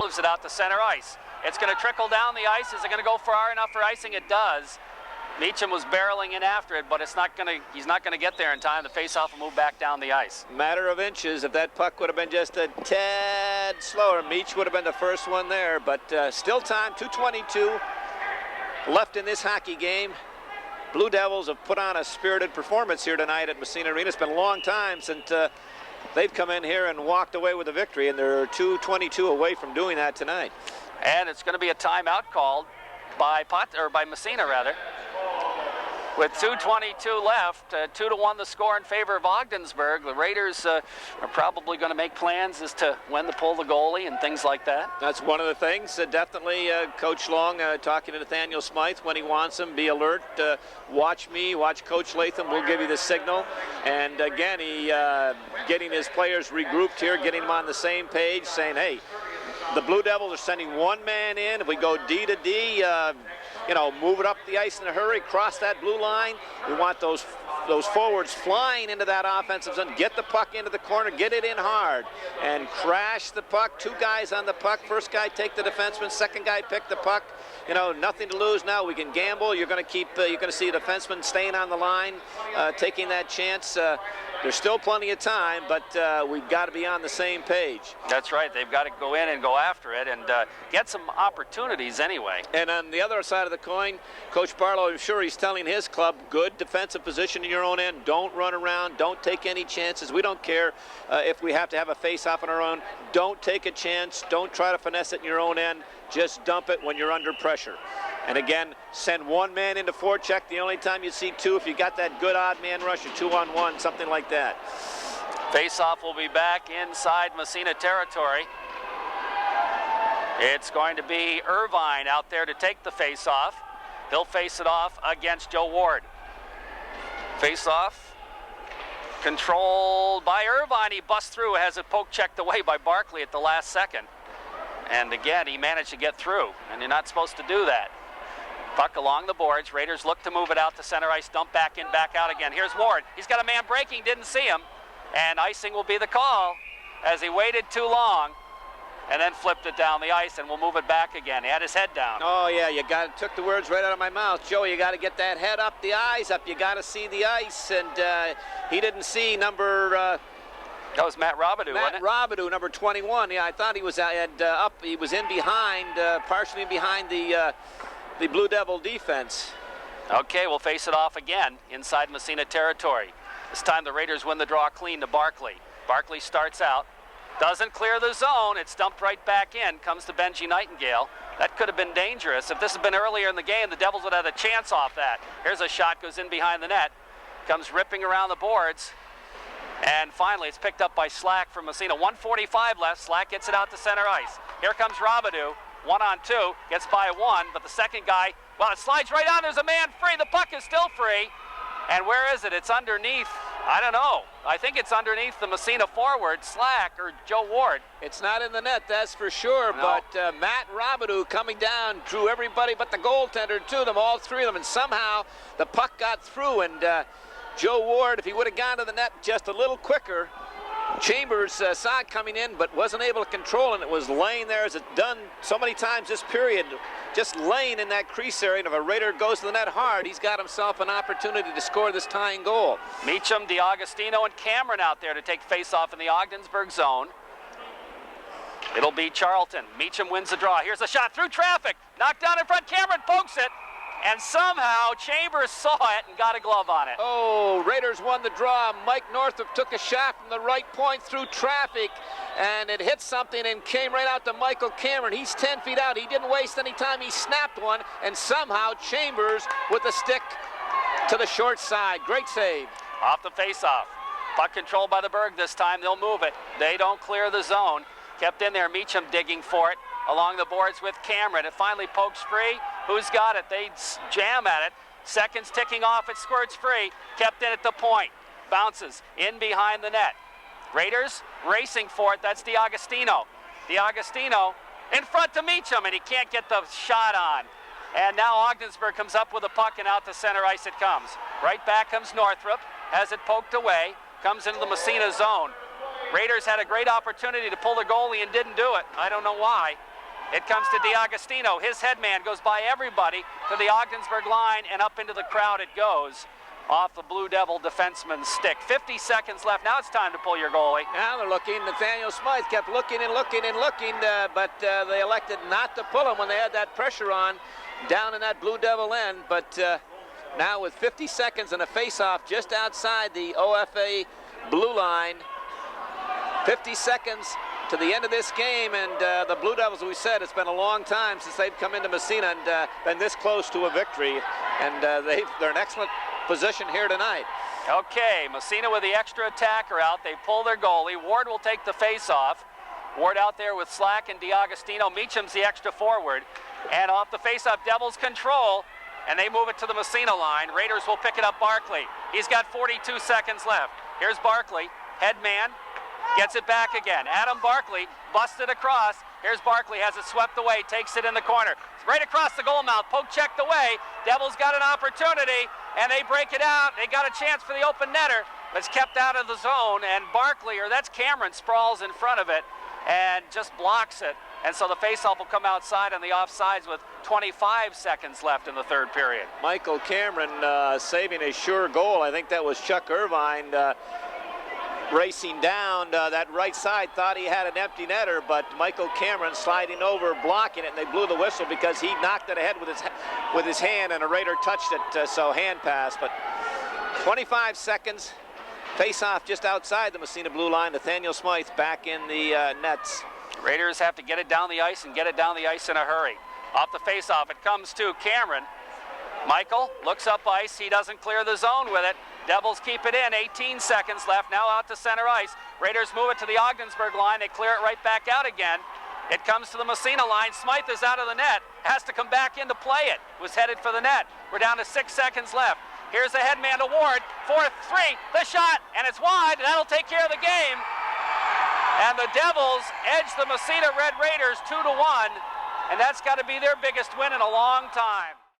moves it out to center ice. It's going to trickle down the ice. Is it going to go far enough for icing? It does. Meacham was barreling in after it, but he's not going to get there in time. The faceoff will move back down the ice. Matter of inches. If that puck would have been just a tad slower, Meach would have been the first one there. But still time, 2:22 left in this hockey game. Blue Devils have put on a spirited performance here tonight at Massena Arena. It's been a long time since they've come in here and walked away with a victory, and they're 2:22 away from doing that tonight. And it's going to be a timeout called by Massena, rather. With 2:22 left, 2-1 the score in favor of Ogdensburg. The Raiders are probably going to make plans as to when to pull the goalie and things like that. That's one of the things. Definitely Coach Long talking to Nathaniel Smythe when he wants him. Be alert. Watch me. Watch Coach Latham. We'll give you the signal. And again, he getting his players regrouped here, getting them on the same page, saying, hey, the Blue Devils are sending one man in. If we go D to D, you know, move it up the ice in a hurry, cross that blue line. We want those forwards flying into that offensive zone. Get the puck into the corner, get it in hard, and crash the puck. Two guys on the puck. First guy take the defenseman. Second guy pick the puck. You know, nothing to lose now. We can gamble. You're going to keep. You're going to see a defenseman staying on the line, taking that chance. There's still plenty of time, but we've got to be on the same page. That's right. They've got to go in and go after it and get some opportunities anyway. And on the other side of the coin, Coach Barlow, I'm sure he's telling his club, good defensive position in your own end. Don't run around. Don't take any chances. We don't care if we have to have a face-off on our own. Don't take a chance. Don't try to finesse it in your own end. Just dump it when you're under pressure. And again, send one man into forecheck. The only time you see two, if you got that good odd man rush, or 2-on-1, something like that. Face-off will be back inside Massena territory. It's going to be Irvine out there to take the face-off. He'll face it off against Joe Ward. Face-off controlled by Irvine. He busts through, has it poke checked away by Barkley at the last second. And again, he managed to get through, and you're not supposed to do that. Puck along the boards. Raiders look to move it out to center ice, dump back in, back out again. Here's Ward. He's got a man breaking, didn't see him. And icing will be the call as he waited too long and then flipped it down the ice, and we'll move it back again. He had his head down. Oh, yeah, you took the words right out of my mouth. Joe, you got to get that head up, the eyes up. You got to see the ice, and he didn't see number... that was Matt Robidoux, wasn't it? Matt Robidoux, number 21. Yeah, I thought he was up. He was in behind, partially behind the Blue Devil defense. Okay, we'll face it off again inside Massena territory. This time the Raiders win the draw clean to Barkley. Barkley starts out, doesn't clear the zone. It's dumped right back in. Comes to Benji Nightingale. That could have been dangerous. If this had been earlier in the game, the Devils would have had a chance off that. Here's a shot, goes in behind the net. Comes ripping around the boards. And finally, it's picked up by Slack from Massena. 1:45 left. Slack gets it out to center ice. Here comes Robidoux. 1-on-2. Gets by one, but the second guy, well, it slides right on. There's a man free. The puck is still free. And where is it? It's underneath. I don't know. I think it's underneath the Massena forward, Slack or Joe Ward. It's not in the net, that's for sure. No. But Matt Robidoux coming down drew everybody but the goaltender to them, all three of them. And somehow the puck got through. And Joe Ward, if he would have gone to the net just a little quicker, Chambers saw it coming in but wasn't able to control it. And it was laying there, as it's done so many times this period, just laying in that crease area. And if a Raider goes to the net hard, he's got himself an opportunity to score this tying goal. Meacham, DiAgostino, and Cameron out there to take face-off in the Ogdensburg zone. It'll be Charlton. Meacham wins the draw. Here's a shot through traffic. Knocked down in front. Cameron pokes it. And somehow Chambers saw it and got a glove on it. Oh, Raiders won the draw. Mike Northrup took a shot from the right point through traffic, and it hit something and came right out to Michael Cameron. He's 10 feet out. He didn't waste any time. He snapped one, and somehow Chambers with the stick to the short side. Great save. Off the face-off. Puck controlled by the Berg this time. They'll move it. They don't clear the zone. Kept in there. Meacham digging for it along the boards with Cameron. It finally pokes free. Who's got it? They jam at it. Seconds ticking off. It squirts free. Kept in at the point. Bounces in behind the net. Raiders racing for it. That's DiAgostino. DiAgostino in front to Meacham, and he can't get the shot on. And now Ogdensburg comes up with a puck, and out to center ice it comes. Right back comes Northrup. Has it poked away. Comes into the Massena zone. Raiders had a great opportunity to pull the goalie and didn't do it. I don't know why. It comes to DiAgostino. His headman goes by everybody to the Ogdensburg line, and up into the crowd it goes off the Blue Devil defenseman's stick. 50 seconds left. Now it's time to pull your goalie. Now they're looking. Nathaniel Smythe kept looking and looking and looking, but they elected not to pull him when they had that pressure on down in that Blue Devil end. But now with 50 seconds and a face-off just outside the OFA blue line, 50 seconds to the end of this game, and the Blue Devils, we said, it's been a long time since they've come into Massena and been this close to a victory, and they're in excellent position here tonight. Okay, Massena with the extra attacker out. They pull their goalie. Ward will take the face-off. Ward out there with Slack and DiAgostino. Meacham's the extra forward. And off the face-off, Devils control, and they move it to the Massena line. Raiders will pick it up Barkley. He's got 42 seconds left. Here's Barkley, headman, gets it back again. Adam Barkley busted across. Here's Barkley, has it swept away, takes it in the corner. Right across the goal mouth, poke checked away. Devils got an opportunity, and they break it out. They got a chance for the open netter, but it's kept out of the zone, and Barkley, or that's Cameron, sprawls in front of it and just blocks it. And so the faceoff will come outside on the offsides with 25 seconds left in the third period. Michael Cameron saving a sure goal. I think that was Chuck Irvine racing down that right side. Thought he had an empty netter, but Michael Cameron sliding over, blocking it, and they blew the whistle because he knocked it ahead with his hand, and a Raider touched it, so hand pass. But 25 seconds. Face-off just outside the Massena blue line. Nathaniel Smythe back in the nets. Raiders have to get it down the ice and get it down the ice in a hurry. Off the face-off, it comes to Cameron. Michael looks up ice. He doesn't clear the zone with it. Devils keep it in. 18 seconds left. Now out to center ice. Raiders move it to the Ogdensburg line. They clear it right back out again. It comes to the Massena line. Smythe is out of the net. Has to come back in to play it. Was headed for the net. We're down to 6 seconds left. Here's the headman to Ward. 4-3. The shot, and it's wide. And that'll take care of the game. And the Devils edge the Massena Red Raiders 2-1, and that's got to be their biggest win in a long time.